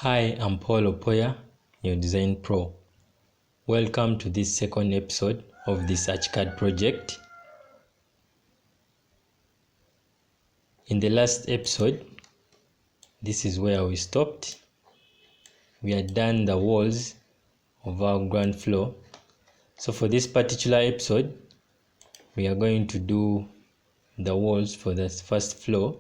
Hi, I'm Paul Opoya, your design pro. Welcome to this second episode of this ARCHICAD project. In the last episode, this is where we stopped. We had done the walls of our ground floor. So for this particular episode, we are going to do the walls for the first floor.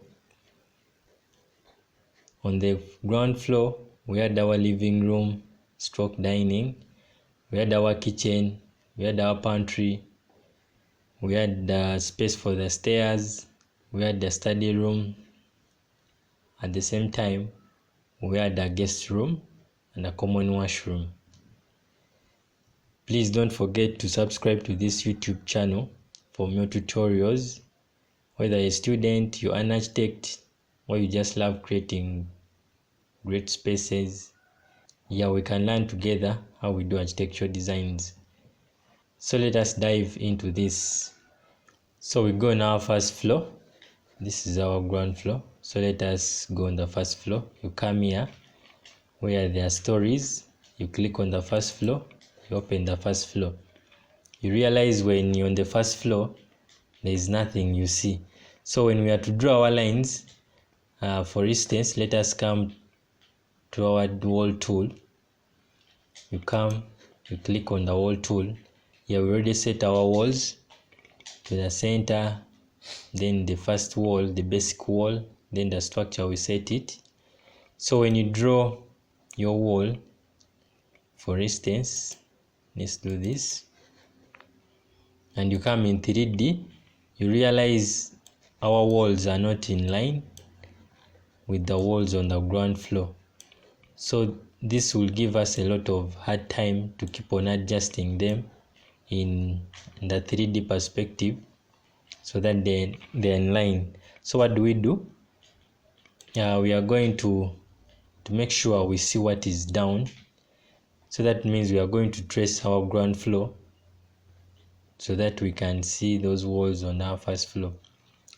On the ground floor, we had our living room, stroke dining. We had our kitchen, we had our pantry, we had the space for the stairs, we had the study room. At the same time, we had a guest room and a common washroom. Please don't forget to subscribe to this YouTube channel for more tutorials. Whether you're a student, you're an architect, or you just love creating great spaces, we can learn together how we do architectural designs. So let us dive into this. So we go on our first floor. This is our ground floor. So let us go on the first floor. You come here where there are stories. You click on the first floor. You open the first floor. You realize when you're on the first floor, there is nothing you see. So when we are to draw our lines, for instance, let us come to our wall tool. You come, you click on the wall tool. Here we already set our walls to the center, then the first wall, the basic wall, then the structure we set it. So when you draw your wall, for instance, let's do this, and you come in 3D, you realize our walls are not in line with the walls on the ground floor. So this will give us a lot of hard time to keep on adjusting them in the 3D perspective so that they're in line. So what do? We are going to make sure we see what is down. So that means we are going to trace our ground floor so that we can see those walls on our first floor.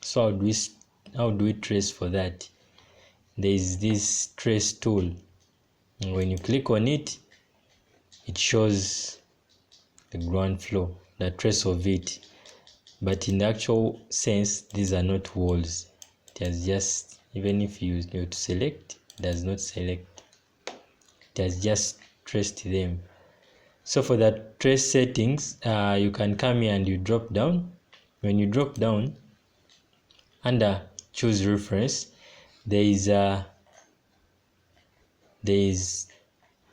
So how do we trace for that? There is this trace tool. And when you click on it, it shows the ground floor, the trace of it. But in the actual sense, these are not walls. It has just, even if you go to select, it does not select. It has just traced them. So for the trace settings, you can come here and you drop down. When you drop down, under choose reference, there is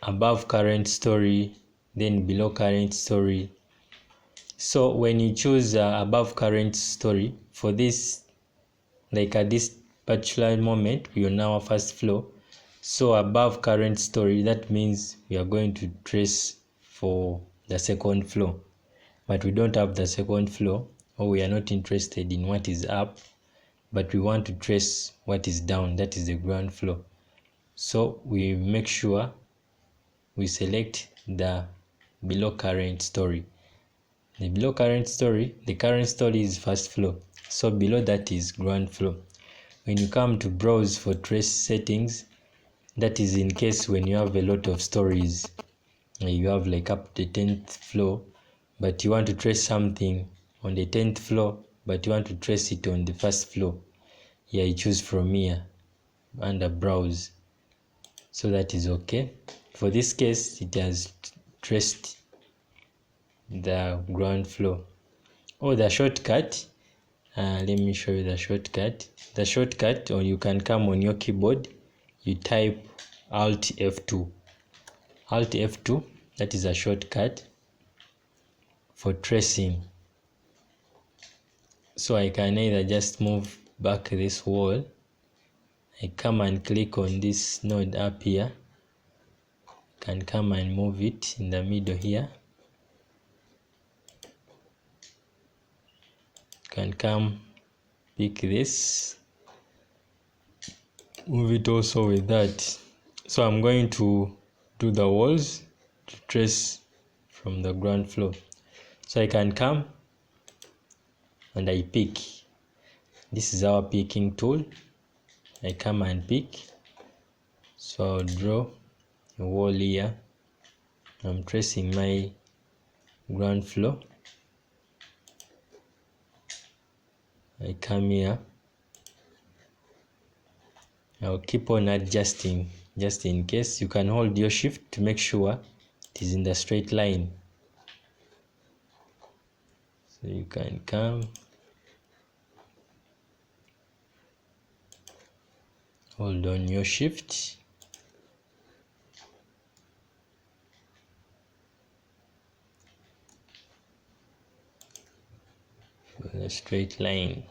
above current story, then below current story. So when you choose above current story, for this, like at this particular moment, we are on our first floor. So above current story, that means we are going to trace for the second floor. But we don't have the second floor, or we are not interested in what is up, but we want to trace what is down, that is the ground floor. So we make sure we select the below current story. The below current story, the current story is first floor. So below that is ground floor. When you come to browse for trace settings, that is in case when you have a lot of stories. You have like up to the 10th floor, but you want to trace something on the 10th floor, but you want to trace it on the first floor. Here you choose from here under browse. So that is okay. For this case, it has traced the ground floor. The shortcut, let me show you the shortcut. The shortcut, or you can come on your keyboard, you type Alt F2. Alt F2, that is a shortcut for tracing. So I can either just move back this wall, I come and click on this node up here, can come and move it in the middle here, can come pick this, move it also with that. So I'm going to do the walls to trace from the ground floor. So I can come and I pick. This is our picking tool. I come and pick. So I'll draw a wall here. I'm tracing my ground floor. I come here. I'll keep on adjusting just in case. You can hold your shift to make sure it is in the straight line. So you can come, hold on your shift, a straight line.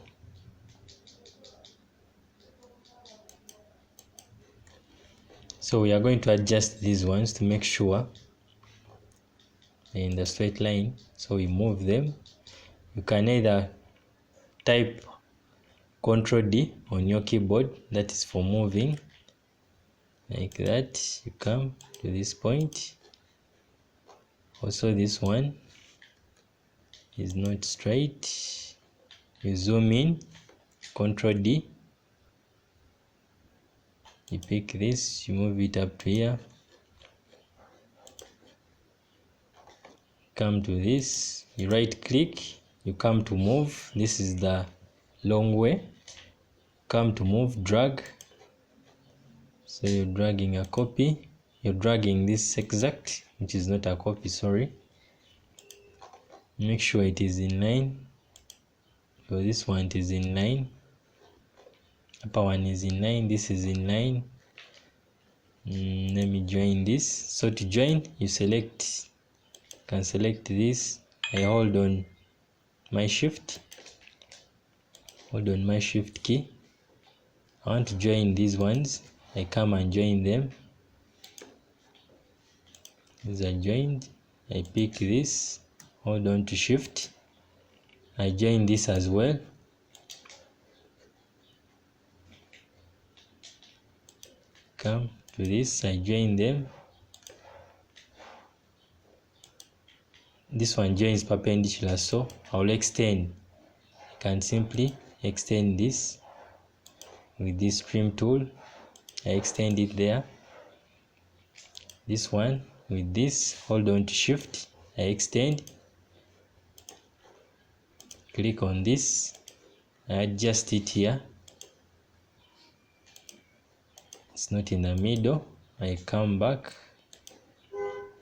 So we are going to adjust these ones to make sure they're in the straight line. So we move them. You can either type Ctrl D on your keyboard, that is for moving, like that. You come to this point. Also this one is not straight. You zoom in, Ctrl D. You pick this, you move it up to here. Come to this, you right click, you come to move. This is the long way. Come to move, drag. So you're dragging a copy. You're dragging this exact, which is not a copy, sorry. Make sure it is in line. So this one it is in line. Upper one is in line. This is in line. Let me join this. So to join, you can select this. I hold on my shift. Hold on my shift key. I want to join these ones. I come and join them. These are joined. I pick this. Hold on to shift. I join this as well. Come to this. I join them. This one joins perpendicular, so I'll extend. I can simply extend this with this trim tool. I extend it there. This one with this, hold on to shift, I extend. Click on this, I adjust it here. It's not in the middle. I come back,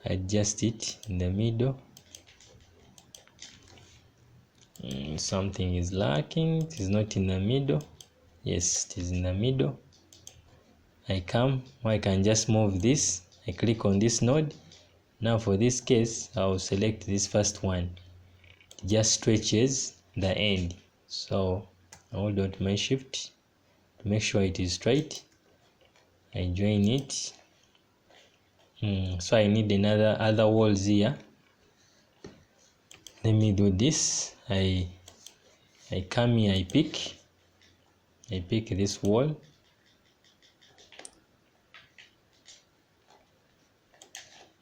adjust it in the middle. Something is lacking. It is not in the middle. Yes, it is in the middle. I come, or I can just move this. I click on this node. Now for this case, I'll select this first one. It just stretches the end. So I hold on to my shift to make sure it is straight. I join it. So I need other walls here. Let me do this. I come here, I pick this wall.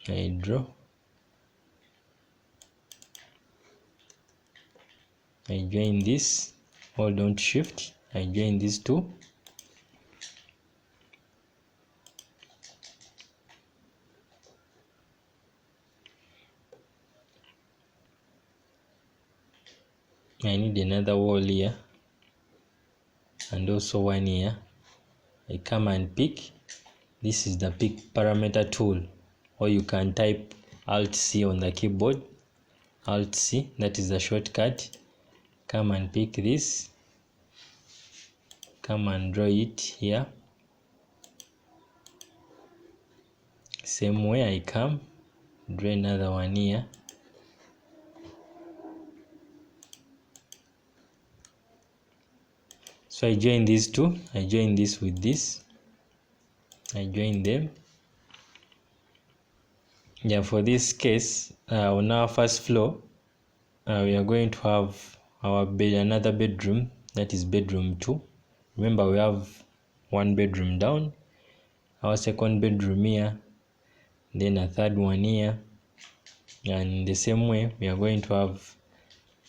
I draw. I join this. Hold on to shift. I join these two. I need another wall here and also one here. I come and pick. This is the pick parameter tool, or you can type Alt-C on the keyboard. Alt-C, that is the shortcut. Come and pick this. Come and draw it here. Same way I come, draw another one here. So I join these two. I join this with this. I join them. Yeah, for this case, on our first floor, we are going to have another bedroom. That is bedroom 2. Remember, we have one bedroom down, our second bedroom here, then a third one here, and the same way we are going to have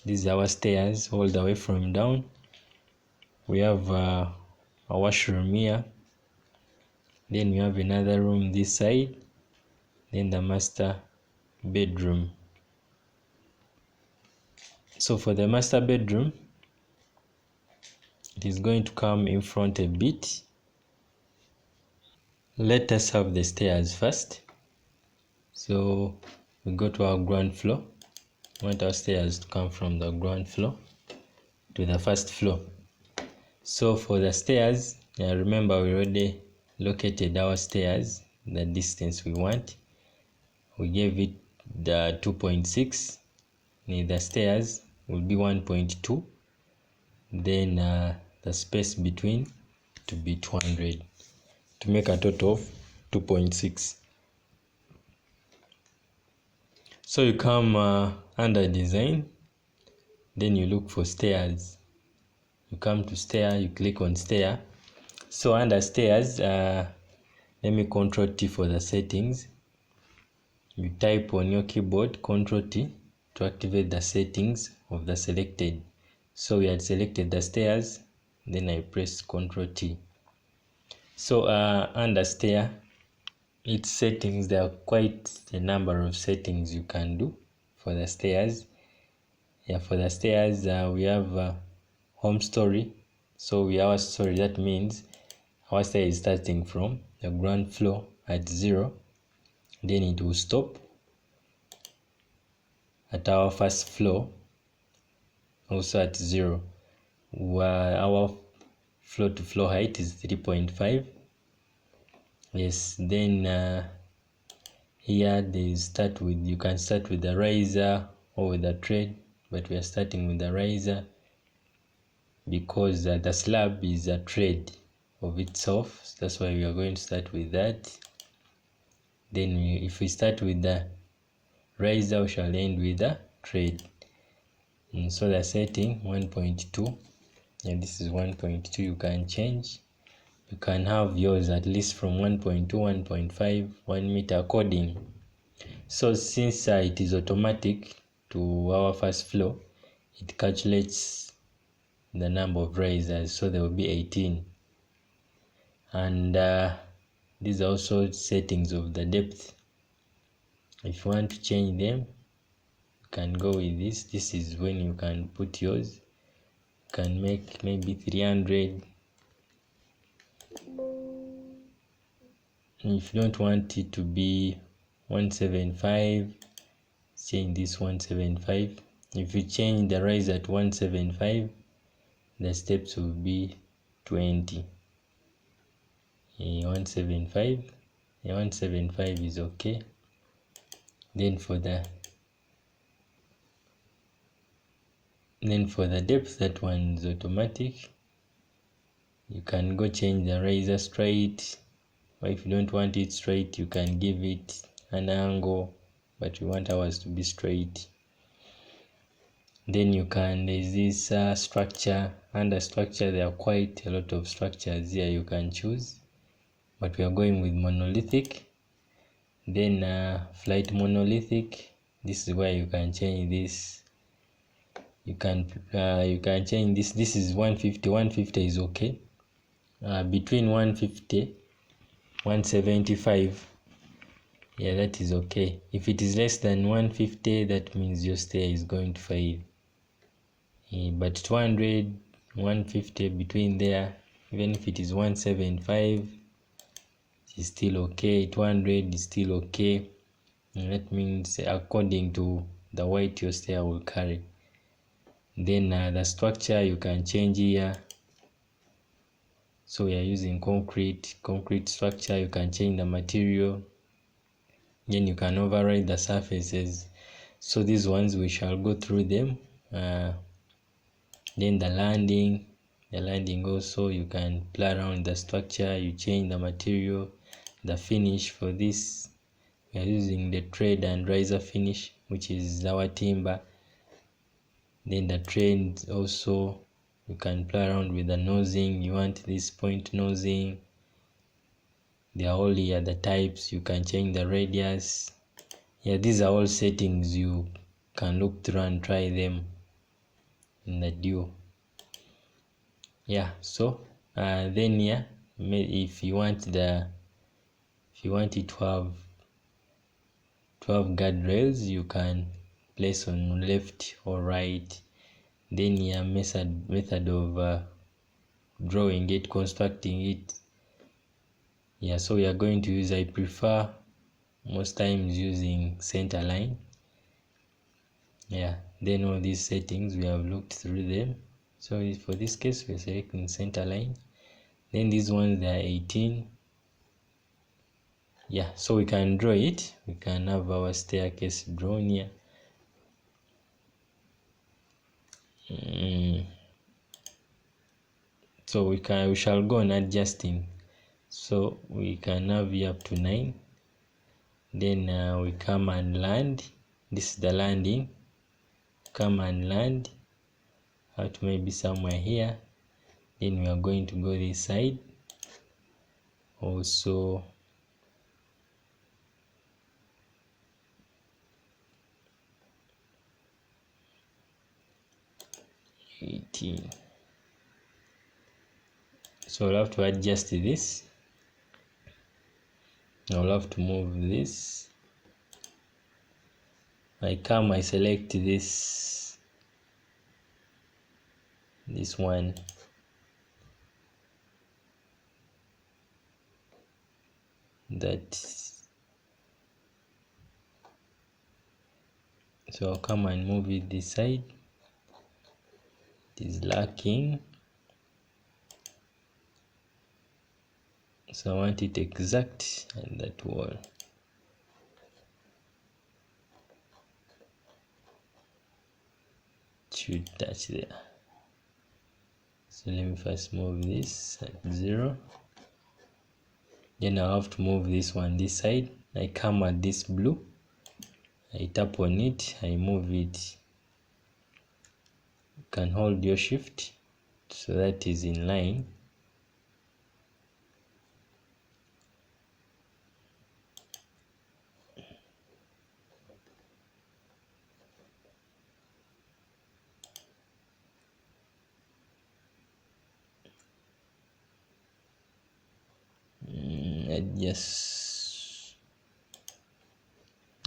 these our stairs all the way from down. We have a washroom here, Then we have another room this side, then the master bedroom. So for the master bedroom, it is going to come in front a bit. Let us have the stairs first. So we go to our ground floor. We want our stairs to come from the ground floor to the first floor. So for the stairs, remember we already located our stairs, the distance we want. We gave it the 2.6. The stairs will be 1.2. Then the space between to be 200 to make a total of 2.6. So you come under design, then you look for stairs. You come to stair, you click on stair. So under stairs, let me Ctrl T for the settings. You type on your keyboard Ctrl T to activate the settings of the selected. So we had selected the stairs, then I press Ctrl T. So under stair, its settings, there are quite a number of settings you can do for the stairs. Yeah, for the stairs, we have home story. So our story, that means our stair is starting from the ground floor at 0, then it will stop at our first floor also at 0. Our floor to floor height is 3.5. Yes, then here you can start with the riser or with the tread, but we are starting with the riser because the slab is a tread of itself. So that's why we are going to start with that. Then if we start with the riser, we shall end with the tread. And so the setting 1.2, and this is 1.2. You can change. You can have yours at least from 1.2, 1.5, 1 meter according. So since it is automatic to our first floor, it calculates the number of risers, so there will be 18. And these are also settings of the depth. If you want to change them, you can go with this. This is when you can put yours. You can make maybe 300. If you don't want it to be 175, change this 175. If you change the rise at 175, the steps will be 20. 175. 175 is okay. Then for the depth, that one is automatic. You can go change the riser straight, or if you don't want it straight, you can give it an angle, but we want ours to be straight. Then there's this structure. Under structure, there are quite a lot of structures here you can choose, but we are going with monolithic. Then flight monolithic, this is where you can change this. You can change this. This is 150. 150 is okay. Between 150, 175, yeah, that is okay. If it is less than 150, that means your stair is going to fail. But 200, 150, between there, even if it is 175, it is still okay. 200 is still okay. And that means according to the weight your stair will carry. Then the structure you can change here. So we are using concrete structure. You can change the material. Then you can override the surfaces. So these ones we shall go through them. Then the landing also, you can play around the structure. You change the material, the finish. For this we are using the tread and riser finish, which is our timber. Then the tread also, you can play around with the nosing. You want this point nosing. They are all here, the types. You can change the radius. Yeah, these are all settings you can look through and try them in the Duo. Yeah, so then here, if you want the If you want it to have 12 guardrails, you can place on left or right. Then your method of drawing it, constructing it. Yeah, so we are going to use, I prefer most times using center line. Yeah, then all these settings we have looked through them. So for this case we're selecting center line. Then these ones, they are 18. Yeah, so we can draw it. We can have our staircase drawn here. So we shall go on adjusting. So we can have here up to 9. Then we come and land. This is the landing. Come and land out maybe somewhere here. Then we are going to go this side also. So I'll have to adjust this. I'll have to move this. I come, I select this one. So I'll come and move it this side. It is lacking. So I want it exact on that wall. It should touch there. So let me first move this at 0. Then I'll have to move this one this side. I come at this blue. I tap on it. I move it. You can hold your shift so that is in line. Yes.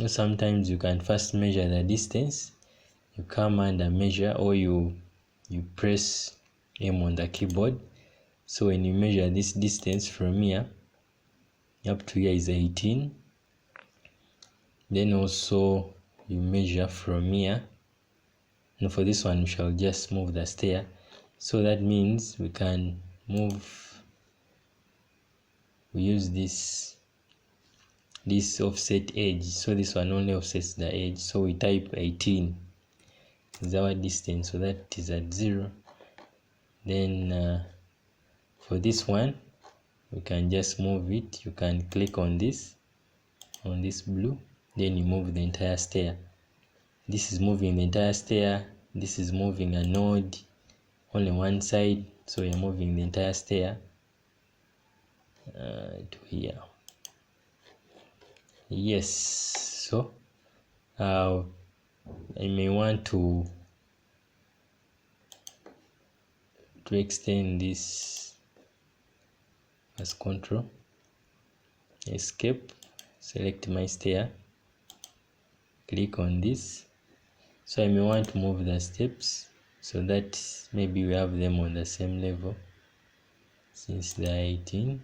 Sometimes you can first measure the distance. You come and measure, or you press M on the keyboard. So when you measure this distance from here up to here is 18. Then also you measure from here. And for this one we shall just move the stair. So that means we can move. We use this offset edge. So this one only offsets the edge. So we type 18 is our distance. So that is at 0. Then for this one, we can just move it. You can click on this blue. Then you move the entire stair. This is moving the entire stair. This is moving a node only one side. So you're moving the entire stair to here. Yes. So I may want to extend this as Control, Escape, select my stair, click on this. So I may want to move the steps so that maybe we have them on the same level. Since they are 18,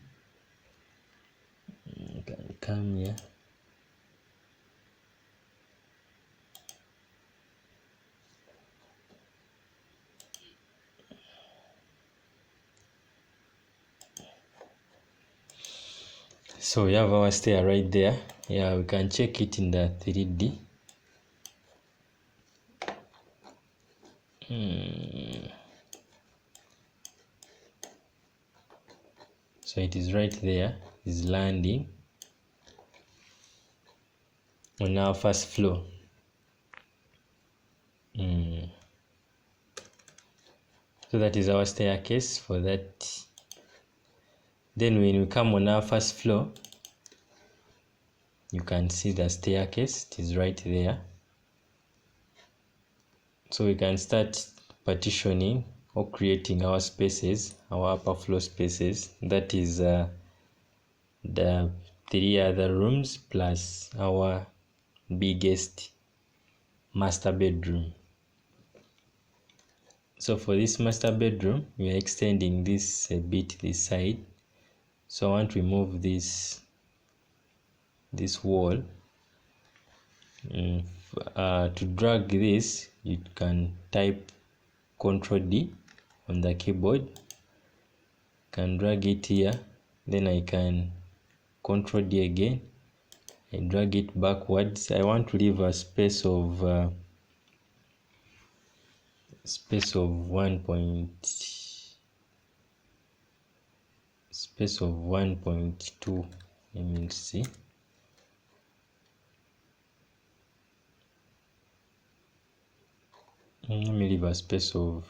you can come here. So we have our stair right there. Yeah, we can check it in the 3D. So it is right there. It's landing on our first floor. So that is our staircase for that. Then when we come on our first floor, you can see the staircase. It is right there. So we can start partitioning or creating our spaces, our upper floor spaces. That is the 3 other rooms plus our biggest master bedroom. So for this master bedroom, we are extending this a bit this side. So I want to remove this wall. To drag this, you can type Ctrl D on the keyboard. You can drag it here, then I can Ctrl D again and drag it backwards. I want to leave a space of 1.2. Let me see. Let me leave a space of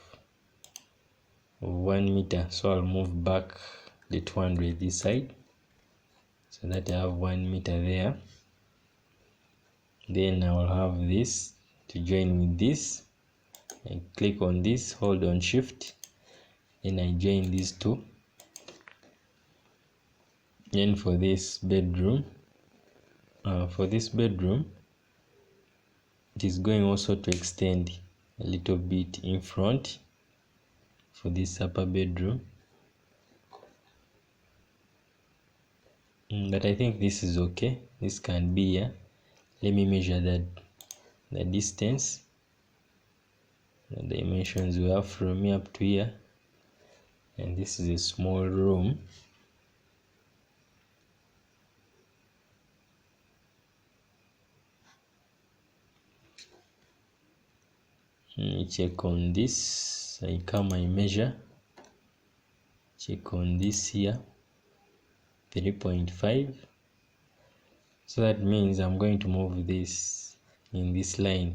1 meter. So I'll move back the 200 this side so that I have 1 meter there. Then I will have this to join with this. I click on this, hold on shift, then I join these two. Then for this bedroom, it is going also to extend a little bit in front for this upper bedroom. But I think this is okay. This can be here. Let me measure the distance, the dimensions we have from here up to here. And this is a small room. Let me check on this. I come, I measure. Check on this here, 3.5. So that means I'm going to move this in this line.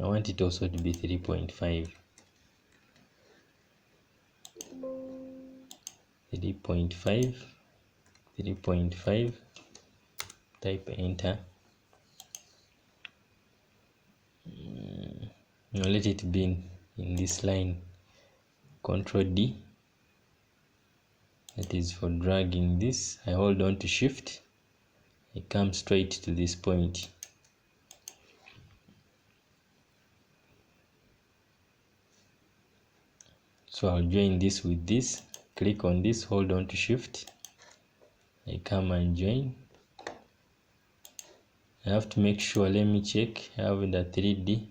I want it also to be 3.5. 3.5. Type enter. Now let it be in this line. Ctrl D. That is for dragging this. I hold on to shift. I come straight to this point. So I'll join this with this. Click on this, hold on to shift. I come and join. I have to make sure, let me check, I have the 3D.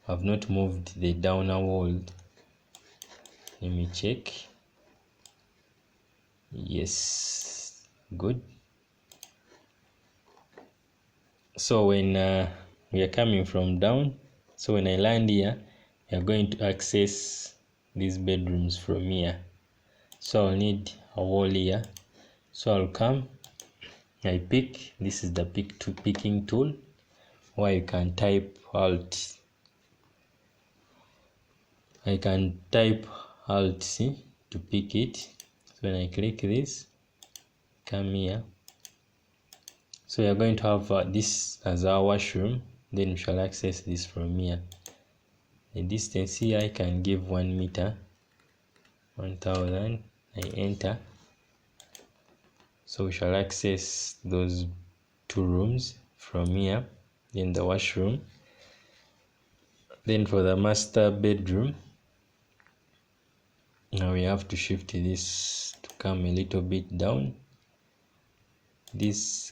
I've not moved the downer wall. Let me check. Yes, good. So when we are coming from down, so when I land here, we are going to access these bedrooms from here. So I'll need a wall here. So I'll come, I pick, this is the picking tool, or you can type Alt. I can type Alt C to pick it. So when I click this, come here. So we are going to have this as our washroom. Then we shall access this from here. The distance here I can give 1 meter, 1000. I enter. So we shall access those 2 rooms from here. Then the washroom. Then for the master bedroom, now we have to shift this to come a little bit down. This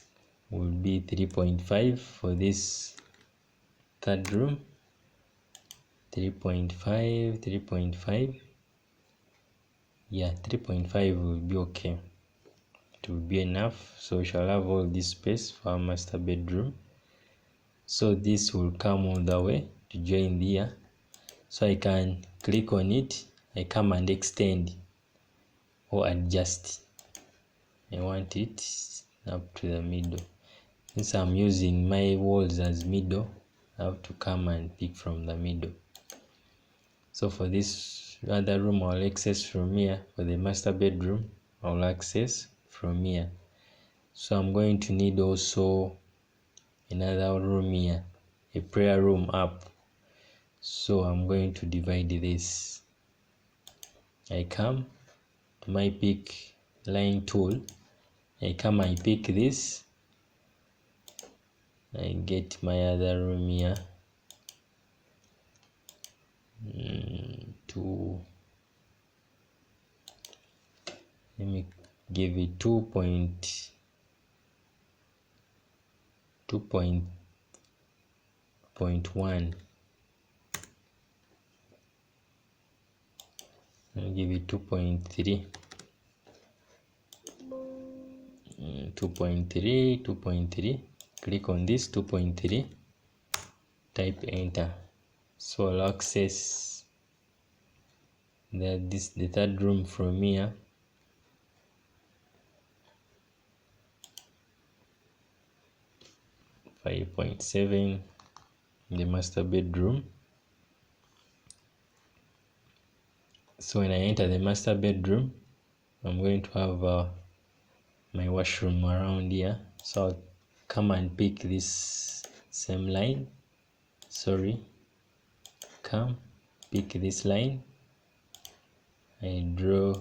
will be 3.5 for this third room. 3.5. Yeah, 3.5 will be okay. It will be enough. So we shall have all this space for our master bedroom. So this will come all the way to join here. So I can click on it. I come and extend or adjust. I want it up to the middle. Since I'm using my walls as middle, I have to come and pick from the middle. So for this other room, I'll access from here. For the master bedroom, I'll access from here. So I'm going to need also another room here, a prayer room up. So I'm going to divide this. I come, to my pick line tool. I come, I pick this, I get my other room here let me give it 2.1. I'll give it 2.3. 2.3. Click on this 2.3. Type enter. So I'll access the third room from here. .7, the master bedroom. So when I enter the master bedroom, I'm going to have my washroom around here. So I'll come and pick this same line. Come pick this line. I draw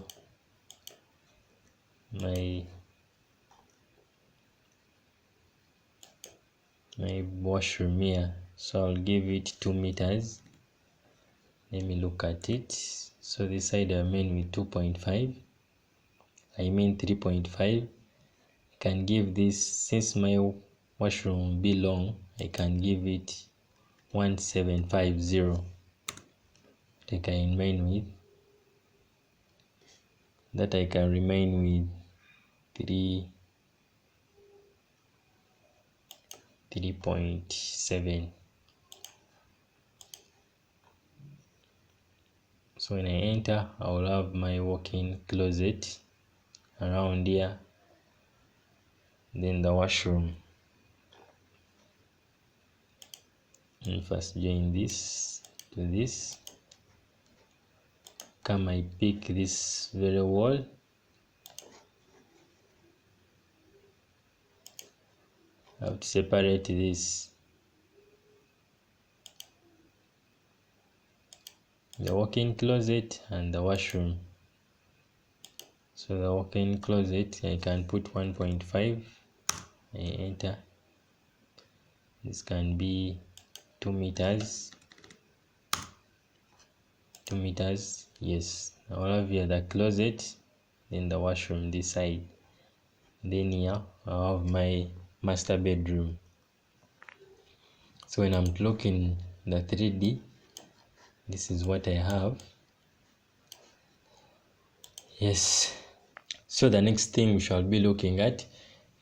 my washroom here. So I'll give it 2 meters. Let me look at it. So this side I mean with 2.5. I mean 3.5. I can give this, since my washroom will be long, I can give it 1750. I can remain with that. I can remain with 3.7. So when I enter, I will have my walk-in closet around here, then the washroom. And first join this to this. Come, I pick this very wall. I have to separate this. The walk-in closet and the washroom. So the walk-in closet, I can put 1.5. I enter. This can be 2 meters. 2 meters. Yes. I will have here the closet, then the washroom this side. Then here I have my master bedroom. So when I'm looking the 3D, this is what I have. Yes. So the next thing we shall be looking at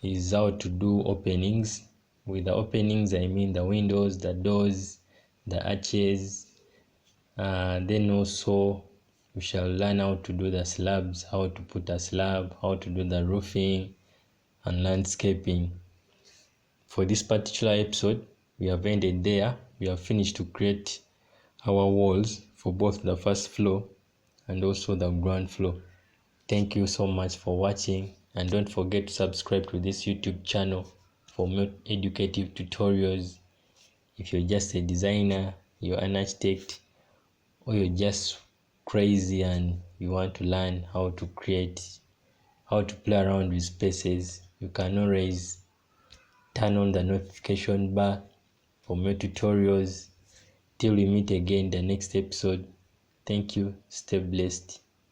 is how to do openings. With the openings, I mean the windows, the doors, the arches. Then also we shall learn how to do the slabs, how to put a slab, how to do the roofing and landscaping. For this particular episode, we have ended there. We have finished to create our walls for both the first floor and also the ground floor. Thank you so much for watching, and don't forget to subscribe to this YouTube channel for more educative tutorials. If you're just a designer, you're an architect, or you're just crazy and you want to learn how to create, how to play around with spaces, you can always turn on the notification bar for more tutorials. Till we meet again in the next episode. Thank you. Stay blessed.